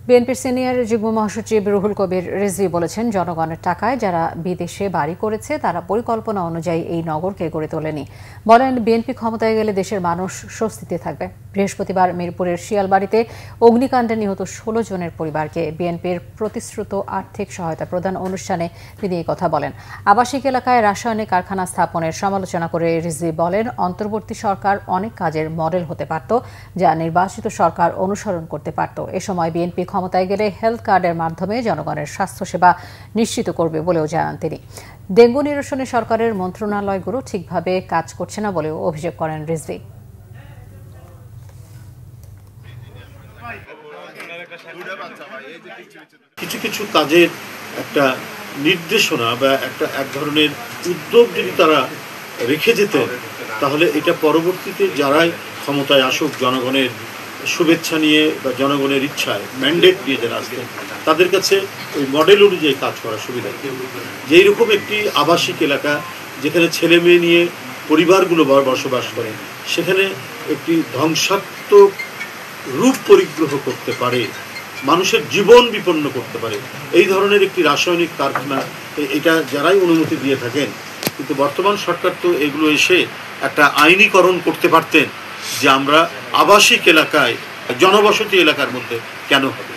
বিএনপির সিনিয়র যুগ্ম মহাসচিব রুহুল কবির রিজভী বলেছেন, জনগণের টাকায় যারা বিদেশে বাড়ি করেছে তারা পরিকল্পনা অনুযায়ী এই নগরকে গড়ে তোলেনি। বলেন, বিএনপি ক্ষমতায় গেলে দেশের মানুষ স্বস্তিতে থাকবে। বৃহস্পতিবার মিরপুরের শিয়ালবাড়িতে অগ্নিকাণ্ডে নিহত ১৬ জনের পরিবারকে বিএনপির প্রতিশ্রুত আর্থিক সহায়তা প্রদান অনুষ্ঠানে তিনি এই কথা বলেন। আবাসিক এলাকায় রাসায়নিক কারখানা স্থাপনের সমালোচনা করে রিজভী বলেন, অন্তর্বর্তী সরকার অনেক কাজের মডেল হতে পারত, যা নির্বাচিত সরকার অনুসরণ করতে পারত। এ সময় বিএনপি ক্ষমতায় গেলে হেলথ কার্ডের মাধ্যমে জনগণের স্বাস্থ্যসেবা নিশ্চিত করবে বলেও জানান তিনি। ডেঙ্গু নিরসনে সরকারের মন্ত্রণালয়গুলো ঠিকভাবে কাজ করছে না বলেও অভিযোগ করেন রিজভী। কিছু কিছু কাজের একটা নির্দেশনা বা এক ধরনের উদ্যোগ যদি তারা রেখে যেতেন, তাহলে এটা পরবর্তীতে যারাই ক্ষমতায় আসুক, জনগণের শুভেচ্ছা নিয়ে বা জনগণের ইচ্ছায় ম্যান্ডেট দিয়ে যারা আসতেন, তাদের কাছে ওই মডেল অনুযায়ী কাজ করার সুবিধা। যেই রকম একটি আবাসিক এলাকা যেখানে ছেলে মেয়ে নিয়ে পরিবারগুলো বসবাস করে, সেখানে একটি ধ্বংসাত্মক রূপ পরিগ্রহ করতে পারে, মানুষের জীবন বিপন্ন করতে পারে এই ধরনের একটি রাসায়নিক কারখানা, এটা যারাই অনুমতি দিয়ে থাকেন। কিন্তু বর্তমান সরকার তো এগুলো এসে একটা আইনীকরণ করতে পারতেন যে আমরা আবাসিক এলাকায়, জনবসতি এলাকার মধ্যে কেন হবে।